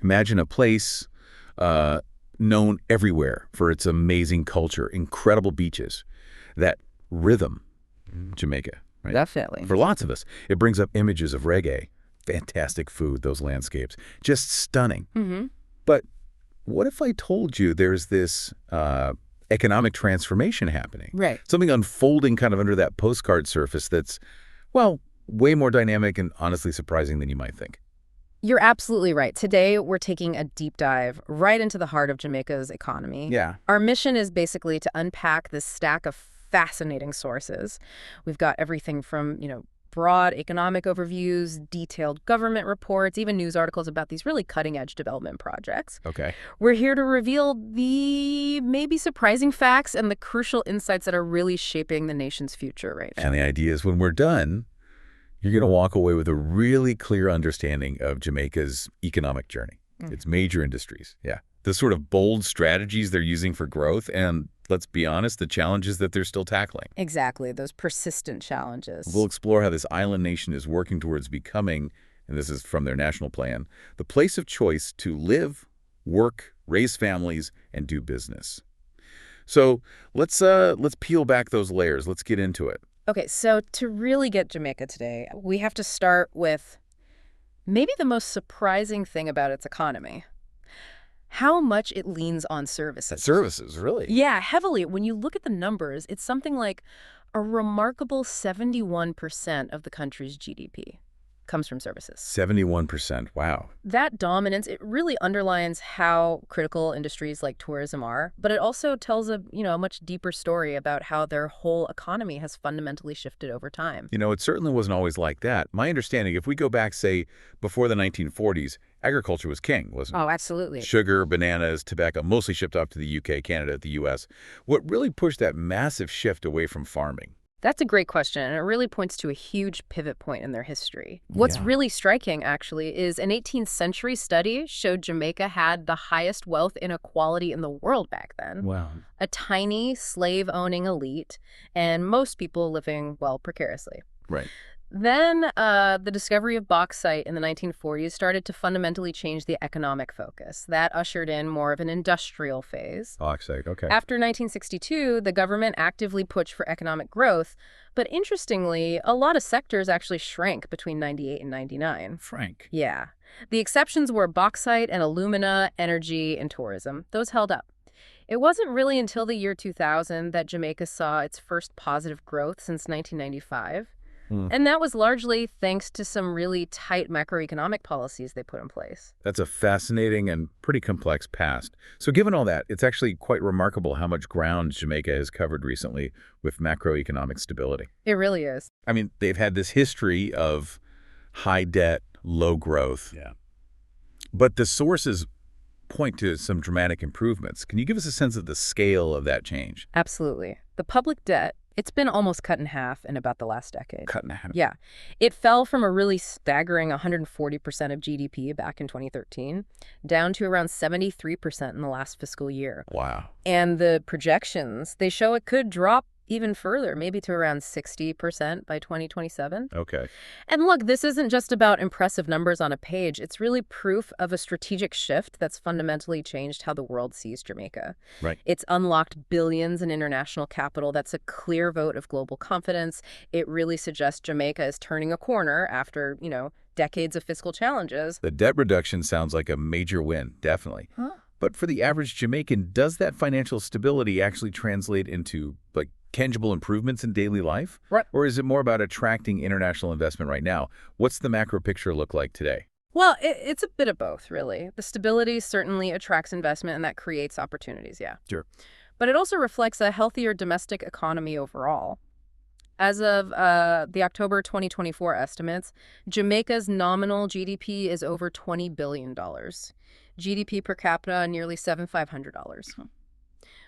Imagine a place known everywhere for its amazing culture, incredible beaches, that rhythm, Jamaica, right? Definitely. For lots of us, it brings up images of reggae, fantastic food, those landscapes, just stunning. But what if I told you there's this economic transformation happening? Right. Something unfolding kind of under that postcard surface that's, well, way more dynamic and honestly surprising than you might think. You're absolutely right. Today, we're taking a deep dive right into the heart of Jamaica's economy. Yeah. Our mission is basically to unpack this stack of fascinating sources. We've got everything from, broad economic overviews, detailed government reports, even news articles about these really cutting-edge development projects. Okay. We're here to reveal the maybe surprising facts and the crucial insights that are really shaping the nation's future right now. And the idea is when we're done, you're going to walk away with a really clear understanding of Jamaica's economic journey, its major industries. Yeah. The sort of bold strategies they're using for growth and, let's be honest, the challenges that they're still tackling. Exactly, those persistent challenges. We'll explore how this island nation is working towards becoming, and this is from their national plan, the place of choice to live, work, raise families, and do business. So let's peel back those layers. Let's get into it. Okay, so to really get Jamaica today, we have to start with maybe the most surprising thing about its economy. How much it leans on services. Services, really? Yeah, heavily. When you look at the numbers, it's something like a remarkable 71% of the country's GDP comes from services. 71%. Wow. That dominance, it really underlines how critical industries like tourism are, but it also tells a much deeper story about how their whole economy has fundamentally shifted over time. It certainly wasn't always like that. My understanding, if we go back, say, before the 1940s, agriculture was king, wasn't it? Oh, absolutely. Sugar, bananas, tobacco, mostly shipped off to the UK, Canada, the US. What really pushed that massive shift away from farming? That's a great question, and it really points to a huge pivot point in their history. What's really striking, actually, is an 18th century study showed Jamaica had the highest wealth inequality in the world back then. Wow. A tiny slave-owning elite, and most people living, precariously. Right. Then the discovery of bauxite in the 1940s started to fundamentally change the economic focus. That ushered in more of an industrial phase. Bauxite, okay. After 1962, the government actively pushed for economic growth. But interestingly, a lot of sectors actually shrank between 98 and 99. Frank. Yeah. The exceptions were bauxite and alumina, energy, and tourism. Those held up. It wasn't really until the year 2000 that Jamaica saw its first positive growth since 1995. And that was largely thanks to some really tight macroeconomic policies they put in place. That's a fascinating and pretty complex past. So given all that, it's actually quite remarkable how much ground Jamaica has covered recently with macroeconomic stability. It really is. I mean, they've had this history of high debt, low growth. Yeah. But the sources point to some dramatic improvements. Can you give us a sense of the scale of that change? Absolutely. The public debt, it's been almost cut in half in about the last decade. Cut in half. Yeah. It fell from a really staggering 140% of GDP back in 2013 down to around 73% in the last fiscal year. Wow. And the projections, they show it could drop even further, maybe to around 60% by 2027. Okay. And look, this isn't just about impressive numbers on a page. It's really proof of a strategic shift that's fundamentally changed how the world sees Jamaica. Right. It's unlocked billions in international capital. That's a clear vote of global confidence. It really suggests Jamaica is turning a corner after, decades of fiscal challenges. The debt reduction sounds like a major win, definitely. Huh? But for the average Jamaican, does that financial stability actually translate into, tangible improvements in daily life? Right. Or is it more about attracting international investment right now? What's the macro picture look like today? Well, it's a bit of both, really. The stability certainly attracts investment, and that creates opportunities, yeah. Sure. But it also reflects a healthier domestic economy overall. As of the October 2024 estimates, Jamaica's nominal GDP is over $20 billion. GDP per capita nearly $7,500.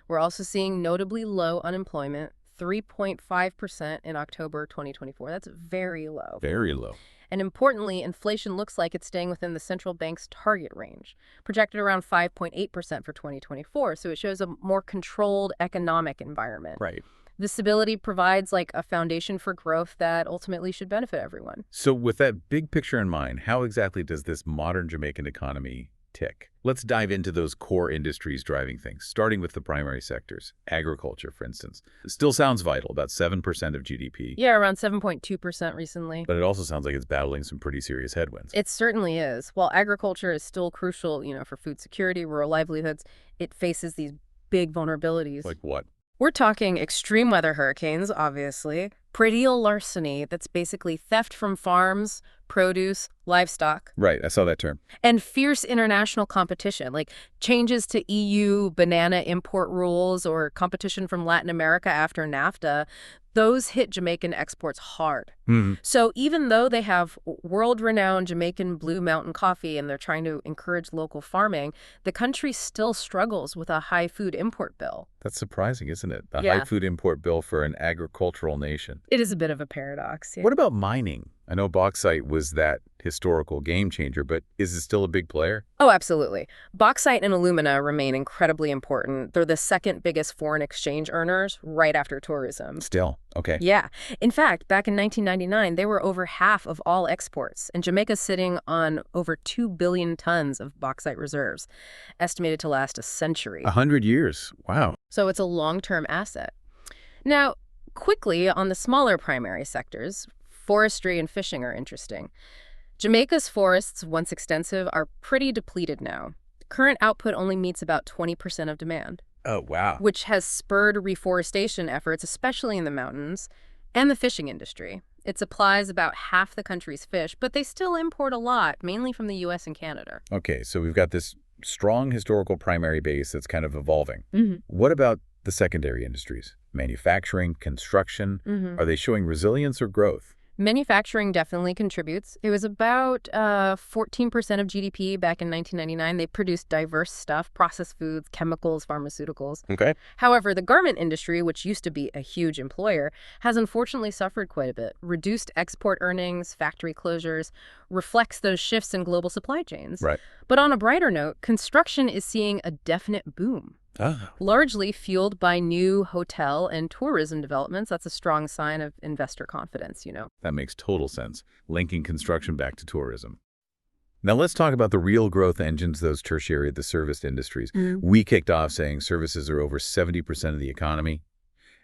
We're also seeing notably low unemployment, 3.5% in October 2024. That's very low. Very low. And importantly, inflation looks like it's staying within the central bank's target range, projected around 5.8% for 2024. So it shows a more controlled economic environment. Right. This stability provides a foundation for growth that ultimately should benefit everyone. So with that big picture in mind, how exactly does this modern Jamaican economy tick. Let's dive into those core industries driving things, starting with the primary sectors. Agriculture, for instance. It still sounds vital, about 7% of GDP. Yeah, around 7.2% recently. But it also sounds like it's battling some pretty serious headwinds. It certainly is. While agriculture is still crucial, for food security, rural livelihoods, it faces these big vulnerabilities. Like what? We're talking extreme weather hurricanes, obviously, predial larceny, that's basically theft from farms, produce, livestock, Right, I saw that term. and fierce international competition, like changes to EU banana import rules or competition from Latin America after NAFTA. Those hit Jamaican exports hard. So even though they have world-renowned Jamaican Blue Mountain coffee and they're trying to encourage local farming, the country still struggles with a high food import bill. That's surprising, isn't it? A Yeah. high food import bill for an agricultural nation. It is a bit of a paradox. Yeah. What about mining? I know bauxite was that historical game changer, but is it still a big player? Oh, absolutely. Bauxite and alumina remain incredibly important. They're the second biggest foreign exchange earners right after tourism. Still. Okay. Yeah. In fact, back in 1999, they were over half of all exports, and Jamaica's sitting on over 2 billion tons of bauxite reserves, estimated to last a century. 100 years. Wow. So it's a long-term asset. Now, quickly on the smaller primary sectors, forestry and fishing are interesting. Jamaica's forests, once extensive, are pretty depleted now. Current output only meets about 20% of demand, Oh, wow. which has spurred reforestation efforts, especially in the mountains, and the fishing industry. It supplies about half the country's fish, but they still import a lot, mainly from the U.S. and Canada. Okay, so we've got this strong historical primary base that's kind of evolving. Mm-hmm. What about the secondary industries? Manufacturing, construction, are they showing resilience or growth? Manufacturing definitely contributes. It was about 14% of GDP back in 1999. They produced diverse stuff, processed foods, chemicals, pharmaceuticals. Okay. However, the garment industry, which used to be a huge employer, has unfortunately suffered quite a bit. Reduced export earnings, factory closures, reflects those shifts in global supply chains. Right. But on a brighter note, construction is seeing a definite boom. Ah, Largely fueled by new hotel and tourism developments. That's a strong sign of investor confidence. that makes total sense, linking construction back to tourism. Now let's talk about the real growth engines, those tertiary, the service industries. We kicked off saying services are over 70% of the economy,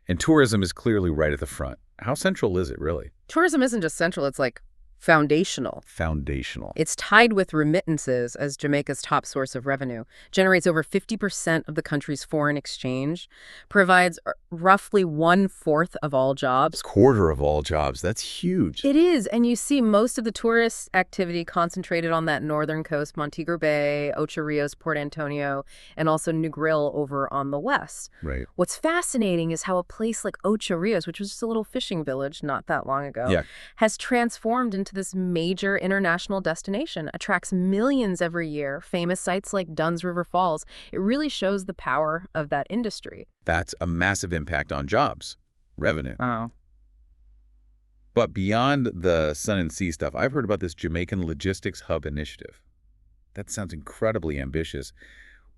and tourism is clearly right at the front. How central is it, really? Tourism isn't just central, it's like foundational. Foundational. It's tied with remittances as Jamaica's top source of revenue, generates over 50% of the country's foreign exchange, provides roughly 1/4 of all jobs. Quarter of all jobs. That's huge. It is, and you see most of the tourist activity concentrated on that northern coast, Montego Bay, Ocho Rios, Port Antonio, and also Negril over on the west. Right. What's fascinating is how a place like Ocho Rios, which was just a little fishing village not that long ago, Yeah. has transformed into this major international destination, attracts millions every year, famous sites like Dunn's River Falls. It really shows the power of that industry. That's a massive impact on jobs, revenue. Oh. But beyond the sun and sea stuff, I've heard about this Jamaican Logistics Hub initiative. That sounds incredibly ambitious.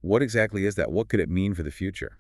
What exactly is that? What could it mean for the future?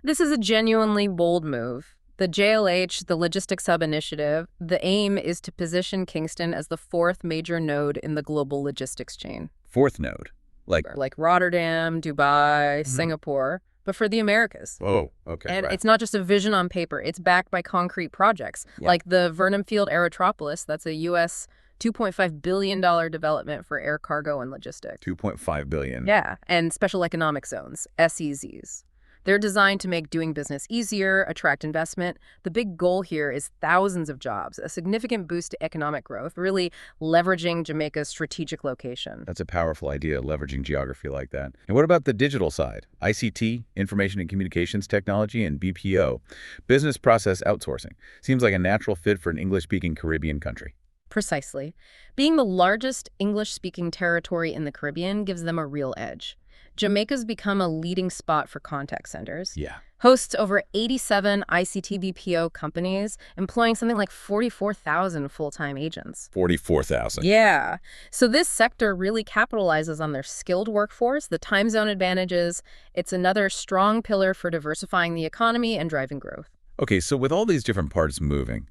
This is a genuinely bold move. The JLH, the Logistics Hub Initiative, the aim is to position Kingston as the fourth major node in the global logistics chain. Fourth node. Like Rotterdam, Dubai, Singapore, but for the Americas. Oh, okay. And right. it's not just a vision on paper. It's backed by concrete projects, Yeah. like the Vernon Field Aerotropolis. That's a U.S. $2.5 billion development for air cargo and logistics. 2.5 billion. Yeah, and special economic zones, SEZs. They're designed to make doing business easier, attract investment. The big goal here is thousands of jobs, a significant boost to economic growth, really leveraging Jamaica's strategic location. That's a powerful idea, leveraging geography like that. And what about the digital side? ICT, Information and Communications Technology, and BPO, Business Process Outsourcing. Seems like a natural fit for an English-speaking Caribbean country. Precisely. Being the largest English-speaking territory in the Caribbean gives them a real edge. Jamaica's become a leading spot for contact centers. Yeah. Hosts over 87 ICT BPO companies, employing something like 44,000 full-time agents. 44,000. Yeah. So this sector really capitalizes on their skilled workforce, the time zone advantages. It's another strong pillar for diversifying the economy and driving growth. Okay, so with all these different parts moving,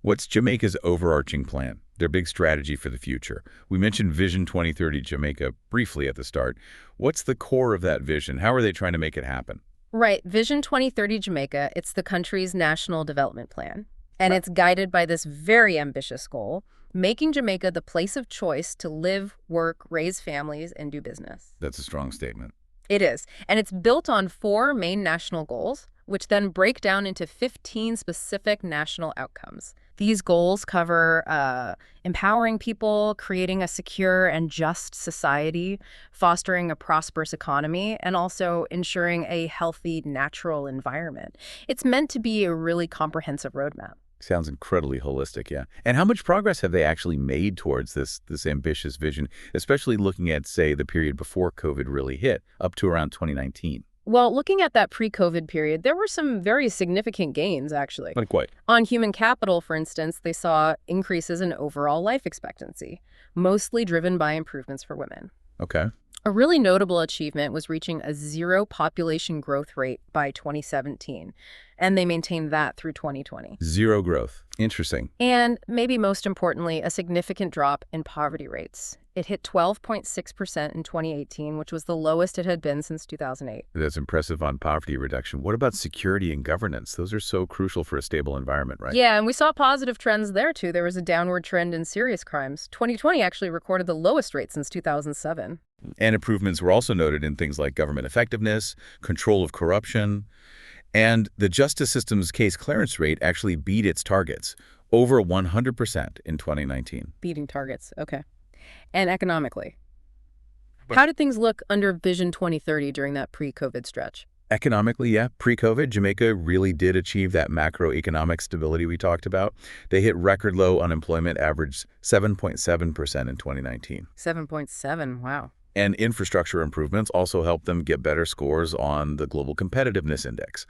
what's Jamaica's overarching plan? their big strategy for the future. We mentioned Vision 2030 Jamaica briefly at the start. What's the core of that vision? How are they trying to make it happen? Right. Vision 2030 Jamaica, it's the country's national development plan. And it's guided by this very ambitious goal, making Jamaica the place of choice to live, work, raise families, and do business. That's a strong statement. It is. And it's built on 4 main national goals, which then break down into 15 specific national outcomes. These goals cover empowering people, creating a secure and just society, fostering a prosperous economy, and also ensuring a healthy, natural environment. It's meant to be a really comprehensive roadmap. Sounds incredibly holistic, yeah. And how much progress have they actually made towards this ambitious vision, especially looking at, say, the period before COVID really hit, up to around 2019? Well, looking at that pre-COVID period, there were some very significant gains, actually. Like what? On human capital, for instance, they saw increases in overall life expectancy, mostly driven by improvements for women. Okay. A really notable achievement was reaching a 0 population growth rate by 2017, and they maintained that through 2020. 0 growth. Interesting. And maybe most importantly, a significant drop in poverty rates. It hit 12.6% in 2018, which was the lowest it had been since 2008. That's impressive on poverty reduction. What about security and governance? Those are so crucial for a stable environment, right? Yeah, and we saw positive trends there, too. There was a downward trend in serious crimes. 2020 actually recorded the lowest rate since 2007. And improvements were also noted in things like government effectiveness, control of corruption, and the justice system's case clearance rate actually beat its targets, over 100% in 2019. Beating targets, okay. And economically, how did things look under Vision 2030 during that pre-COVID stretch? Economically, yeah, pre-COVID, Jamaica really did achieve that macroeconomic stability we talked about. They hit record low unemployment, averaged 7.7% in 2019. 7.7, wow. And infrastructure improvements also helped them get better scores on the Global Competitiveness Index.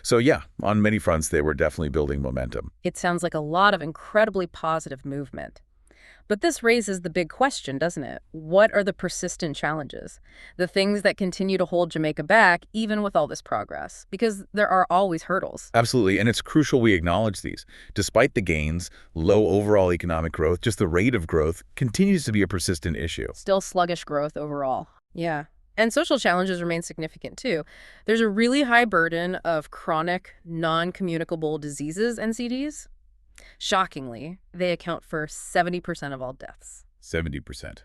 So yeah, on many fronts, they were definitely building momentum. It sounds like a lot of incredibly positive movement. But this raises the big question, doesn't it? What are the persistent challenges? The things that continue to hold Jamaica back, even with all this progress? Because there are always hurdles. Absolutely, and it's crucial we acknowledge these. Despite the gains, low overall economic growth, just the rate of growth continues to be a persistent issue. Still sluggish growth overall. Yeah. And social challenges remain significant, too. There's a really high burden of chronic, non-communicable diseases, NCDs. Shockingly, they account for 70% of all deaths. 70%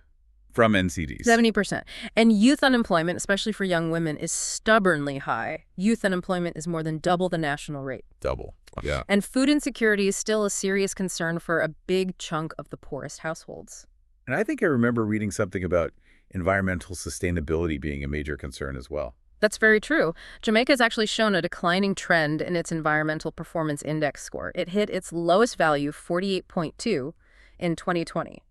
from NCDs. 70%. And youth unemployment, especially for young women, is stubbornly high. Youth unemployment is more than double the national rate. Double, yeah. And food insecurity is still a serious concern for a big chunk of the poorest households. And I think I remember reading something about environmental sustainability being a major concern as well. That's very true. Jamaica has actually shown a declining trend in its Environmental Performance Index score. It hit its lowest value, 48.2, in 2020.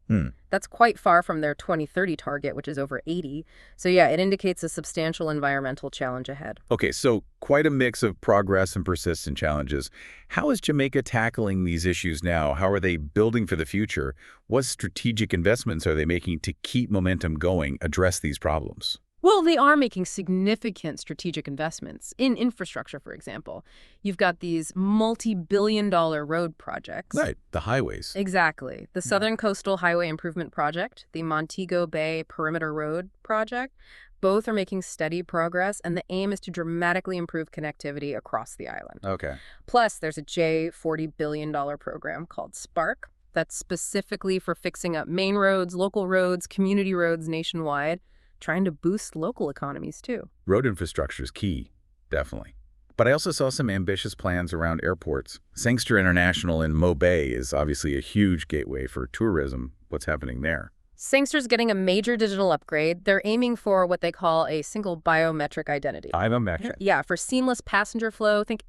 That's quite far from their 2030 target, which is over 80. So yeah, it indicates a substantial environmental challenge ahead. Okay, so quite a mix of progress and persistent challenges. How is Jamaica tackling these issues now? How are they building for the future? What strategic investments are they making to keep momentum going, address these problems? Well, they are making significant strategic investments in infrastructure, for example. You've got these multi-billion-dollar road projects. Right, the highways. Exactly. The Southern Coastal Highway Improvement Project, the Montego Bay Perimeter Road Project, both are making steady progress, and the aim is to dramatically improve connectivity across the island. Okay. Plus, there's a $40 billion program called Spark that's specifically for fixing up main roads, local roads, community roads nationwide, trying to boost local economies, too. Road infrastructure is key, definitely. But I also saw some ambitious plans around airports. Sangster International in Mo Bay is obviously a huge gateway for tourism. What's happening there? Sangster's getting a major digital upgrade. They're aiming for what they call a single biometric identity. Biometric? Yeah, for seamless passenger flow. Think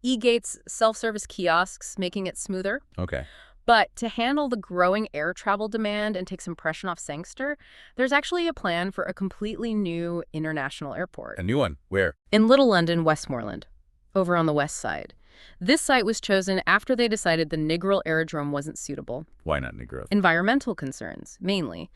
e-gates, self-service kiosks, making it smoother. Okay. But to handle the growing air travel demand and take some pressure off Sangster, there's actually a plan for a completely new international airport. A new one? Where? In Little London, Westmoreland, over on the west side. This site was chosen after they decided the Negril Aerodrome wasn't suitable. Why not Negril? Environmental concerns, mainly.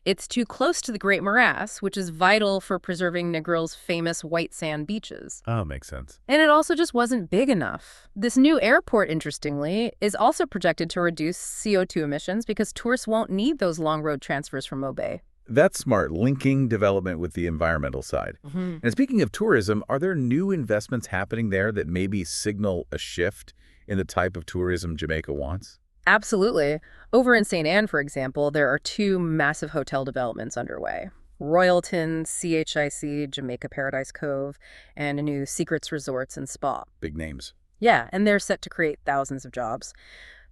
It's too close to the Great Morass, which is vital for preserving Negril's famous white sand beaches. Oh, makes sense. And it also just wasn't big enough. This new airport, interestingly, is also projected to reduce CO2 emissions because tourists won't need those long road transfers from Mobay. That's smart, linking development with the environmental side. And speaking of tourism, are there new investments happening there that maybe signal a shift in the type of tourism Jamaica wants? Absolutely. Over in St. Anne, for example, there are two massive hotel developments underway. Royalton, CHIC, Jamaica Paradise Cove, and a new Secrets Resorts and Spa. Big names. Yeah, and they're set to create thousands of jobs.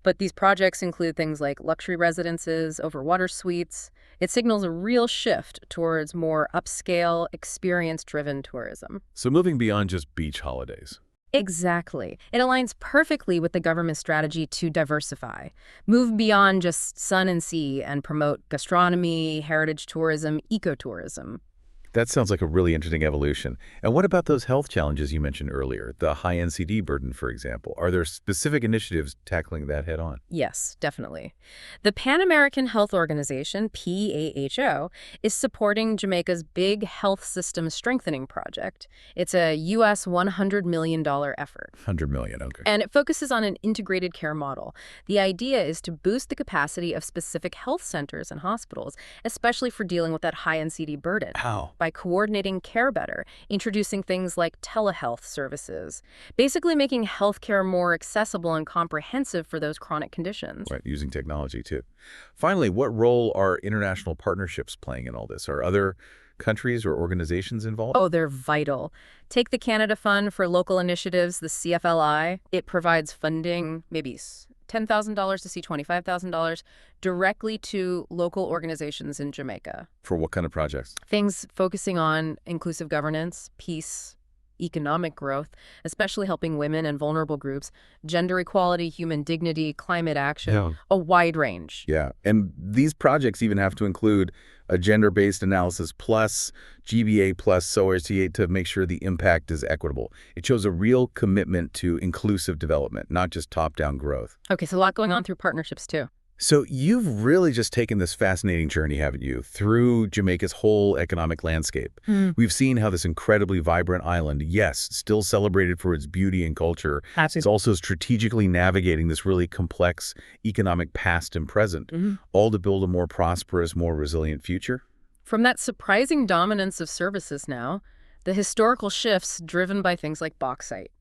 But these projects include things like luxury residences, overwater suites. It signals a real shift towards more upscale, experience-driven tourism. So moving beyond just beach holidays. Exactly. It aligns perfectly with the government's strategy to diversify, move beyond just sun and sea, and promote gastronomy, heritage tourism, ecotourism. That sounds like a really interesting evolution. And what about those health challenges you mentioned earlier, the high NCD burden, for example? Are there specific initiatives tackling that head on? Yes, definitely. The Pan American Health Organization, PAHO, is supporting Jamaica's big health system strengthening project. It's a U.S. $100 million effort. 100 million, okay. And it focuses on an integrated care model. The idea is to boost the capacity of specific health centers and hospitals, especially for dealing with that high NCD burden. How? By coordinating care better, introducing things like telehealth services, basically making healthcare more accessible and comprehensive for those chronic conditions. Right, using technology too. Finally, what role are international partnerships playing in all this? Are other countries or organizations involved? Oh, they're vital. Take the Canada Fund for Local Initiatives, the CFLI. It provides funding, maybe $10,000 to see $25,000 directly to local organizations in Jamaica. For what kind of projects? Things focusing on inclusive governance, peace, economic growth, especially helping women and vulnerable groups, gender equality, human dignity, climate action, a wide range. Yeah, and these projects even have to include a gender-based analysis plus, GBA plus, so as to make sure the impact is equitable. It shows a real commitment to inclusive development, not just top-down growth. Okay, so a lot going on through partnerships too. So you've really just taken this fascinating journey, haven't you, through Jamaica's whole economic landscape. We've seen how this incredibly vibrant island, yes, still celebrated for its beauty and culture, Absolutely. is also strategically navigating this really complex economic past and present, all to build a more prosperous, more resilient future. From that surprising dominance of services now, the historical shifts driven by things like bauxite,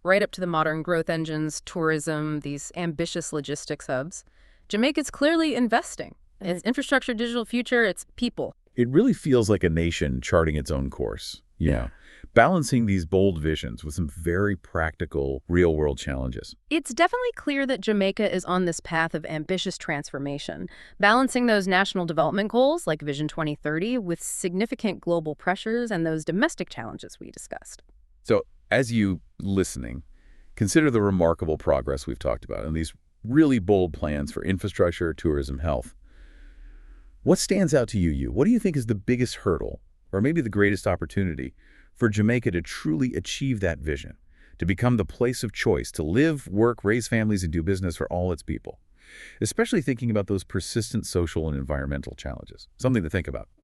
right up to the modern growth engines, tourism, these ambitious logistics hubs. Jamaica's clearly investing. Its infrastructure, digital future, its people. It really feels like a nation charting its own course, you know, balancing these bold visions with some very practical, real-world challenges. It's definitely clear that Jamaica is on this path of ambitious transformation, balancing those national development goals like Vision 2030 with significant global pressures and those domestic challenges we discussed. So as you listening, consider the remarkable progress we've talked about and these really bold plans for infrastructure, tourism, health. What stands out to you? What do you think is the biggest hurdle, or maybe the greatest opportunity, for Jamaica to truly achieve that vision, to become the place of choice, to live, work, raise families, and do business for all its people? Especially thinking about those persistent social and environmental challenges. Something to think about.